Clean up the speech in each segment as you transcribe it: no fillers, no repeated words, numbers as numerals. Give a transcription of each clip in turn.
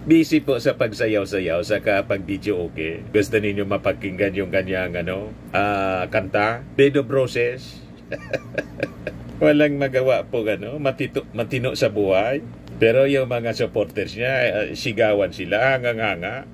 Busy po sa pagsayaw-sayaw sa pag-video okay. Gusto ninyo mapakinggan yung kanyang kanta? Bedo Broses. Walang magawa po matino sa buhay. Pero yung mga supporters niya, sigawan sila, hanganga.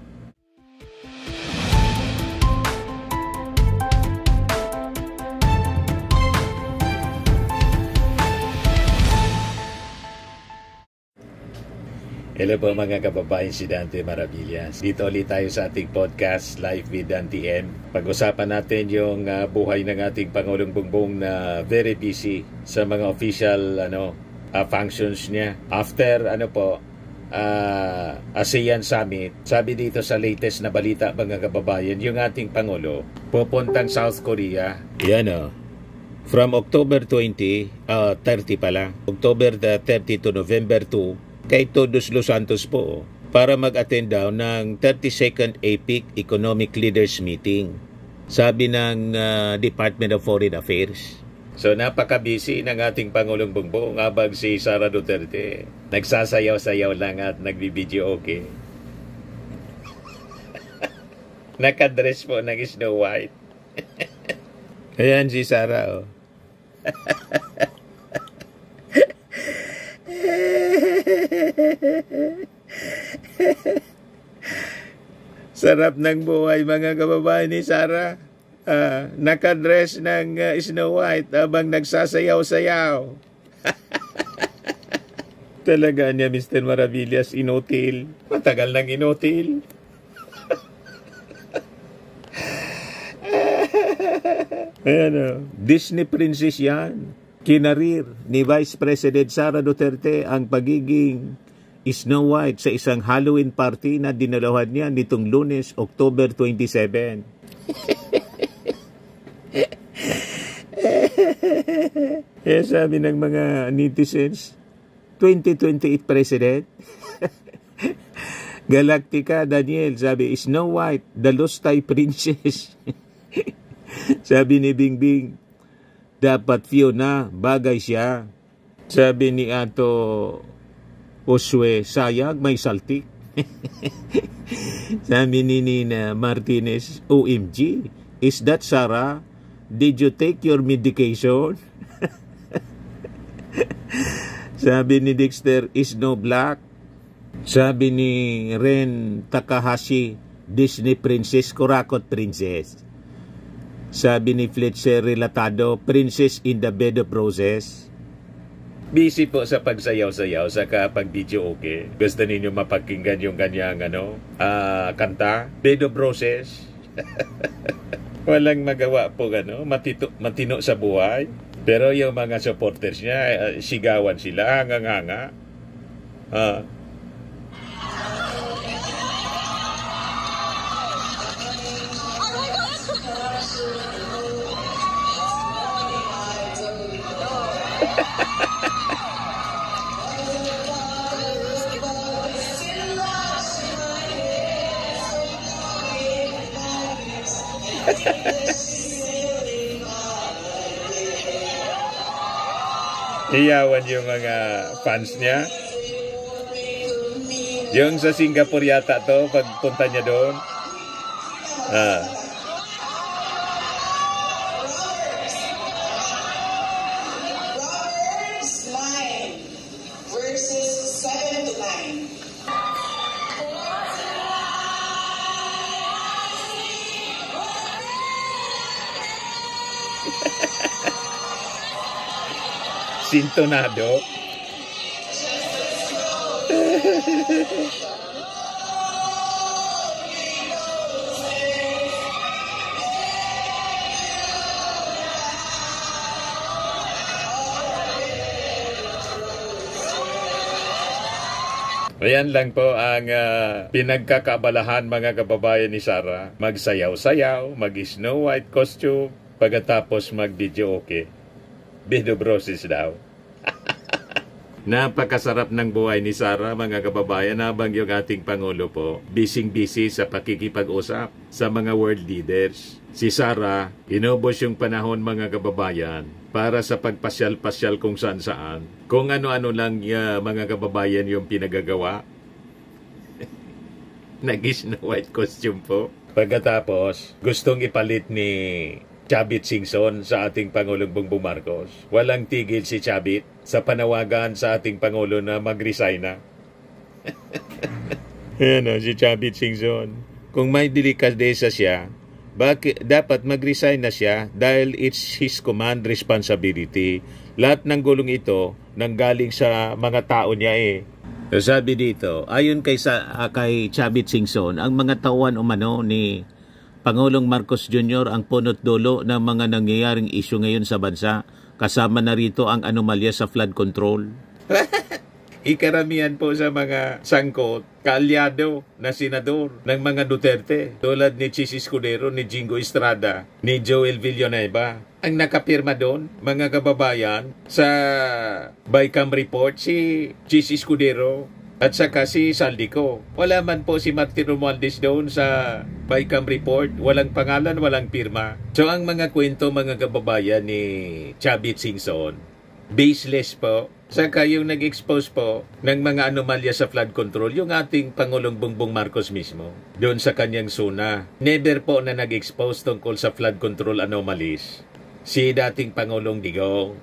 Hello po mga kababayan, si Dante Maravillas. Dito ulit tayo sa ating podcast, Live with Dante M. Pag-usapan natin yung buhay ng ating Pangulong Bongbong na very busy sa mga official functions niya. After ASEAN Summit, sabi dito sa latest na balita mga kababayan, yung ating Pangulo pupuntang South Korea. Yan from October 30 pa lang. October 30 to November 2, kay Todos Los Santos po para mag-attend daw ng 32nd APEC Economic Leaders Meeting. Sabi ng Department of Foreign Affairs. So napaka-busy ng ating Pangulong Bongbong habang si Sara Duterte nagsasayaw-sayaw lang at nagbibideo okay. Nakadress po ng Snow White. Ayan si Sara Sarap ng buhay mga kababayan ni Sara. Nakadress ng Snow White habang nagsasayaw-sayaw. Talaga niya Mr. Maravillas inotil. Matagal nang inotil. Ayan Disney princess yan. Kinarir ni Vice President Sara Duterte ang pagiging Snow White sa isang Halloween party na dinalawan niya nitong Lunes, October 27. Sabi ng mga netizens, 2028 President. Galactica Daniel, sabi, Snow White, the Lost Thai Princess. Sabi ni Bingbing, dapat Fiona, bagay siya. Sabi ni Ato Oswe, sayag, may saltik. Sabi ni Nina Martinez, OMG, is that Sarah? Did you take your medication? Sabi ni Dexter, is no black. Sabi ni Ren Takahashi, Disney Princess, Kurakot Princess. Sabi ni Fletcher Relatado, Princess in the Bed of Roses. Busy po sa pagsayaw-sayaw sa pag-video okay. Gusto ninyo mapakinggan yung kanyang kanta? Bed of Roses. Walang magawa po matino sa buhay. Pero yung mga supporters niya, sigawan sila, hanganga. Iyawan yung mga fans niya. Yung sa Singapore yata to, pagpunta niya doon. Sintonado. Ayan lang po ang pinagkakabalahan mga kababayan ni Sara. Magsayaw-sayaw, mag-Snow White costume, pagkatapos mag-video okay. Bedo Broses daw. Napakasarap ng buhay ni Sara mga kababayan habang yung ating Pangulo po busy sa pakikipag-usap sa mga world leaders. Si Sara, inubos yung panahon mga kababayan para sa pagpasyal-pasyal kung saan-saan. Kung ano-ano lang mga kababayan yung pinagagawa. Nag-Snow White costume po. Pagkatapos, gustong ipalit ni Chavit Singson sa ating Pangulong Bongbong Marcos. Walang tigil si Chavit sa panawagan sa ating Pangulo na mag-resign na. Ayan o, si Chavit Singson. Kung may delikadesa siya, dapat mag-resign na siya dahil it's his command responsibility. Lahat ng gulong ito nanggaling sa mga tao niya eh. So sabi dito, ayon kay Chavit Singson, ang mga tauhan umano ni Pangulong Marcos Jr. ang punot dulo ng mga nangyayaring isyu ngayon sa bansa. Kasama na rito ang anomalya sa flood control. Ikaramihan po sa mga sangkot, kaalyado na senador ng mga Duterte, tulad ni Chis Escudero, ni Jingo Estrada, ni Joel Villanueva. Ang nakapirma doon, mga kababayan, sa BICAM report, si Chis Escudero at saka si Saldico. Wala man po si Martin Romualdez doon sa BICAM report, walang pangalan, walang pirma. So ang mga kwento, mga kababayan ni Chavit Singson, baseless po. Saka yung nag-expose po ng mga anomalya sa flood control, yung ating Pangulong Bongbong Marcos mismo, doon sa kanyang suna. Never po na nag-expose tungkol sa flood control anomalies si dating Pangulong Digong.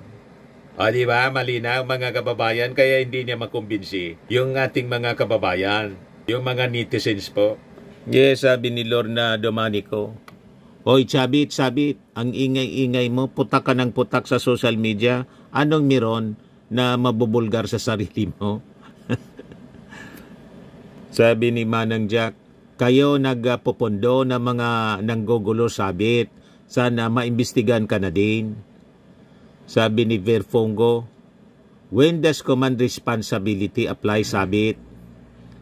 O diba, malinaw mga kababayan, kaya hindi niya makumbinsi yung ating mga kababayan, yung mga netizens po. Yes, sabi ni Lorna Domanico, Hoy Chavit, ang ingay-ingay mo, putak ka ng putak sa social media, anong meron na mabubulgar sa sarili mo? Sabi ni Manang Jack, kayo nagpupundo na mga nanggugulo, Sabit. Sana maimbestigan ka na din. Sabi ni Verfongo, when does command responsibility apply, Sabit?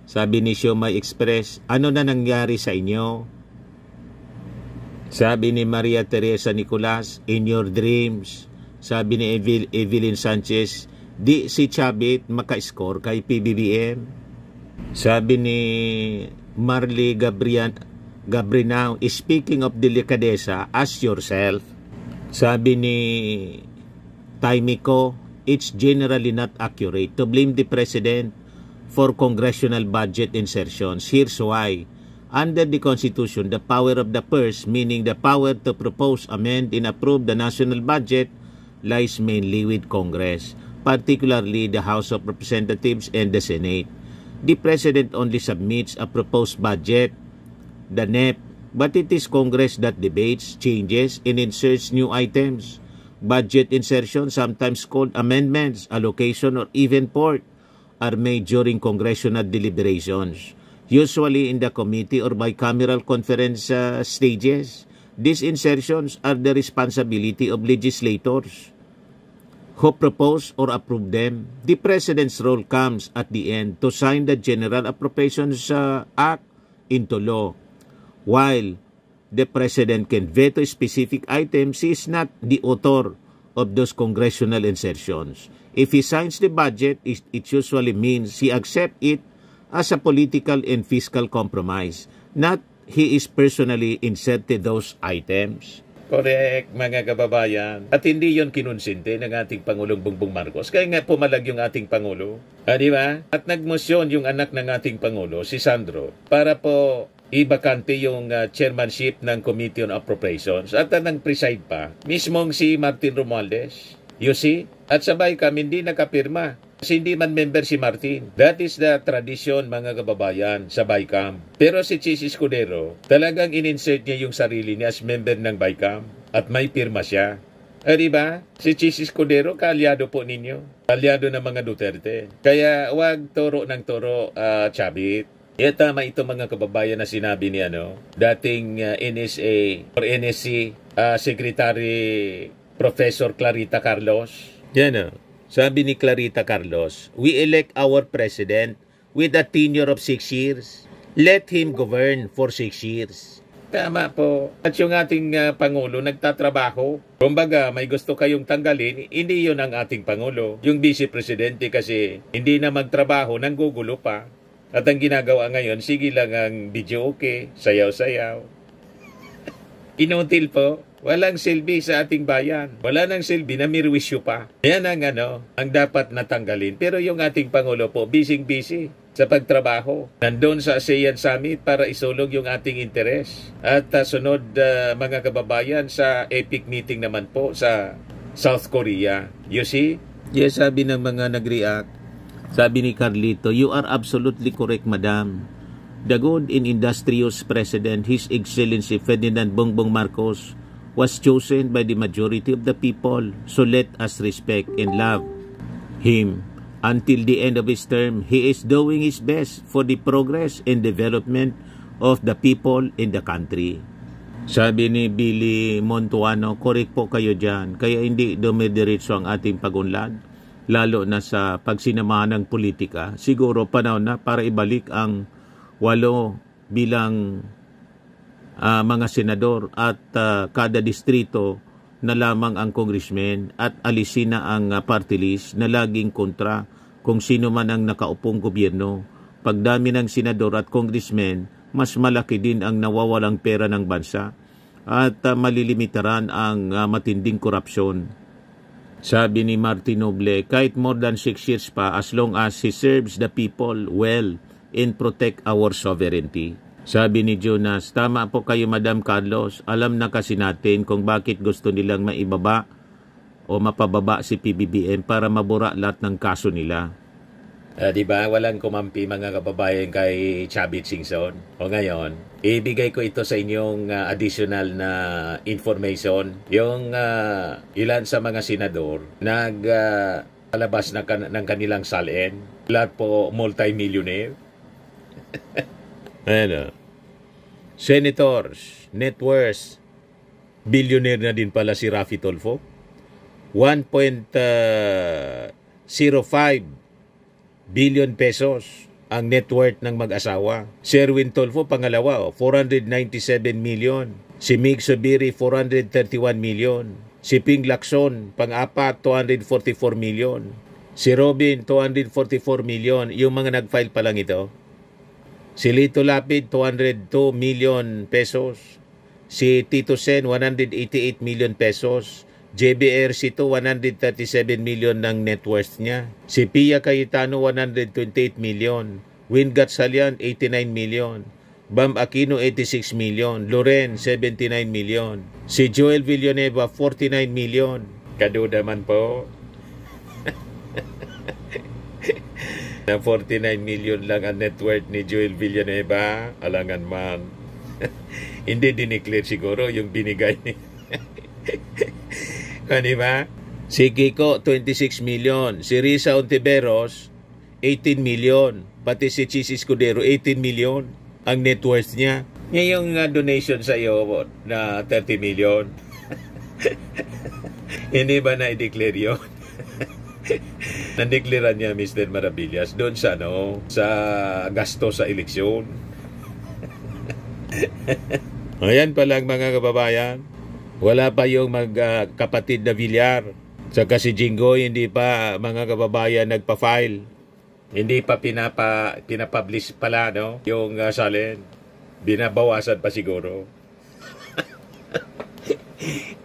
Sabi ni Siomay Express, ano na nangyari sa inyo? Sabi ni Maria Teresa Nicolas, in your dreams. Sabi ni Evelyn Sanchez, di si Chavit maka-score kay PBBM. Sabi ni Marley Gabrinao, speaking of delikadesa, ask yourself. Sabi ni Taimico, it's generally not accurate to blame the President for congressional budget insertions. Here's why. Under the Constitution, the power of the purse, meaning the power to propose, amend, and approve the national budget, lies mainly with Congress, particularly the House of Representatives and the Senate. The President only submits a proposed budget, the NEP, but it is Congress that debates, changes, and inserts new items. Budget insertion, sometimes called amendments, allocation, or even port, are made during congressional deliberations, usually in the committee or bicameral conference stages. These insertions are the responsibility of legislators who propose or approve them. The President's role comes at the end to sign the General Appropriations Act into law. While the President can veto specific items, he is not the author of those congressional insertions. If he signs the budget, it usually means he accepts it as a political and fiscal compromise, not he is personally inserted those items. Correct, mga kababayan. At hindi yon kinonsente ng ating Pangulong Bongbong Marcos. Kaya nga pumalag yung ating Pangulo. Di ba? At nagmosyon yung anak ng ating Pangulo, si Sandro, para po ibakante yung chairmanship ng Committee on Appropriations. At nang preside pa, mismong si Martin Romualdez. You see? At sabay kami hindi nakapirma. Kasi hindi man member si Martin. That is the tradition, mga kababayan, sa BICAM. Pero si Chis Escudero, talagang in-insert niya yung sarili niya as member ng BICAM. At may pirma siya. Diba? Si Chis Escudero, kaalyado po ninyo. Kaalyado ng mga Duterte. Kaya wag toro ng toro, Chavit. Tama ito, mga kababayan, na sinabi ni dating NSA or NSC Secretary Professor Clarita Carlos. Yan Sabi ni Clarita Carlos, we elect our president with a tenure of 6 years. Let him govern for 6 years. Tama po. At yung ating Pangulo nagtatrabaho. Kumbaga, may gusto kayong tanggalin, hindi yun ang ating Pangulo. Yung Vice Presidente kasi hindi na magtrabaho, nanggugulo pa. At ang ginagawa ngayon, sige lang ang video okay, sayaw-sayaw. Inutil po. Walang silbi sa ating bayan. Wala nang silbi na mirwisyo pa. Yan ang ang dapat natanggalin. Pero yung ating Pangulo po, busy-busy. sa pagtrabaho. Nandun sa ASEAN Summit para isulog yung ating interes. At sunod mga kababayan sa epic meeting naman po sa South Korea. You see? Yes, sabi ng mga nag-react. Sabi ni Carlito, you are absolutely correct, madam. The good and industrious President, His Excellency Ferdinand Bongbong Marcos, was chosen by the majority of the people. So let us respect and love him. Until the end of his term, he is doing his best for the progress and development of the people in the country. Sabi ni Billy Montuano, correct po kayo dyan. Kaya hindi dumidiretso ang ating pag-unlad, lalo na sa pagsinamahan ng politika. Siguro panahon na para ibalik ang 8 bilang mga senador at kada distrito na lamang ang congressman at alisin na ang party list na laging kontra kung sino man ang nakaupong gobyerno. Pagdami ng senador at congressman, mas malaki din ang nawawalang pera ng bansa at malilimitaran ang matinding korupsyon. Sabi ni Martin Noble, kahit more than 6 years pa, as long as he serves the people well and protect our sovereignty. Sabi ni Jonas, tama po kayo Madam Carlos, alam na kasi natin kung bakit gusto nilang maibaba o mapababa si PBBM para mabura lahat ng kaso nila. Diba, walang kumampi mga kababayan kay Chavit Singson. O ngayon, ibigay ko ito sa inyong additional na information. Yung ilan sa mga senador nagpalabas ng kanilang salin. Lahat po multi-millionaire. Ano? Senators, net worth, billionaire na din pala si Raffy Tulfo. 1.05 billion pesos ang net worth ng mag-asawa. Sherwin Tulfo, pangalawa, 497 million. Si Mig Subiri, 431 million. Si Ping Lacson, pang-apat, 244 million. Si Robin, 244 million. Yung mga nag-file pa lang ito. Si Lito Lapid, 202 million pesos. Si Tito Sen, 188 million pesos. JBRC2, 137 million ng net worth niya. Si Pia Cayetano, 128 million. Wingat Salian, 89 million. Bam Aquino, 86 million. Loren, 79 million. Si Joel Villanueva, 49 million. Kaduda man po. Na 49 million lang ang net worth ni Joel Villanueva. Alangan man. Hindi dineclare siguro yung binigay ni... Ano ba? Si Kiko, 26 million. Si Risa Ontiveros, 18 million. Pati si Chis Escudero, 18 million ang net worth niya. Ngayong donation sa iyo na 30 million. Hindi ba na-declare yun? Nandeklara niya Mr. Maravillas doon sa sa gasto sa eleksyon. Ayan pa lang mga kababayan. Wala pa yung magkapatid na Villar. Saka si Jinggoy, hindi pa mga kababayan nagpa-file. Hindi pa pinapublish pala yung salin. Binabawasan pa siguro.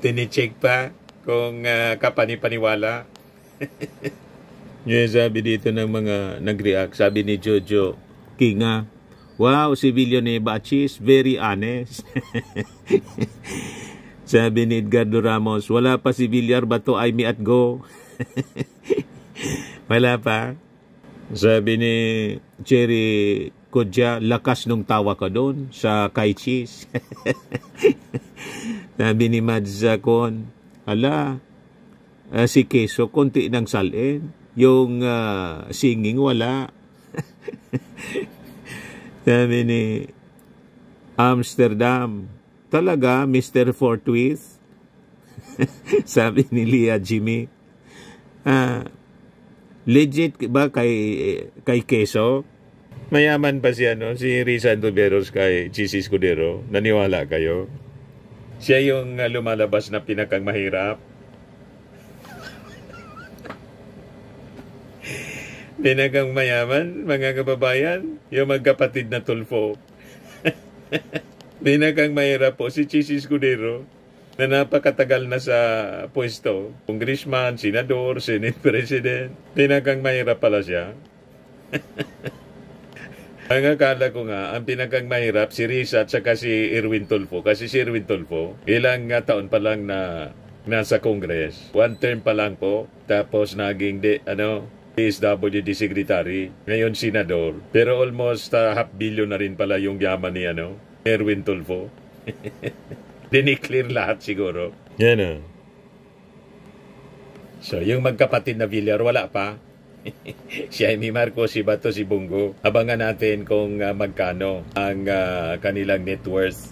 Tinicheck pa kung kapani-paniwala. Yung sabi dito ng mga nag-react, sabi ni Jojo Kinga, wow, si Villanueva Achis, very honest. Sabi ni Edgardo Ramos, wala pa si Villar, bato ay me at go. Wala pa. Sabi ni Cherry Kodja, lakas nung tawa ka doon sa kay Cheese. Sabi ni Mads Zacon, ala, si Keso, konti ng salin. Yung singing, wala. Sabi ni Amsterdam, talaga, Mr. Forthwith? Sabi ni Leah Jimmy. Legit ba kay Keso? Mayaman pa si Risa Ontiveros kay Chis Escudero. Naniwala kayo? Siya yung lumalabas na pinakang mahirap. Pinakang mayaman, mga kababayan, yung magkapatid na Tulfo. Pinakang mahirap po si Chis Escudero na napakatagal na sa pwesto. Congressman, senador, Senate President. Pinakang mahirap pala siya. Ang akala ko nga, ang pinakang mahirap, si Risa at saka si Erwin Tulfo. Kasi si Erwin Tulfo, ilang taon pa lang na nasa Congress. One term pa lang po. Tapos naging PSWD Secretary. Ngayon Senador. Pero almost half billion na rin pala yung yaman ni Erwin Tulfo. Diniclear lahat siguro. Yan So, yung magkapatid na Villar, wala pa. Si Amy Marcos, si Bato, si Bungo. Abangan natin kung magkano ang kanilang net worth.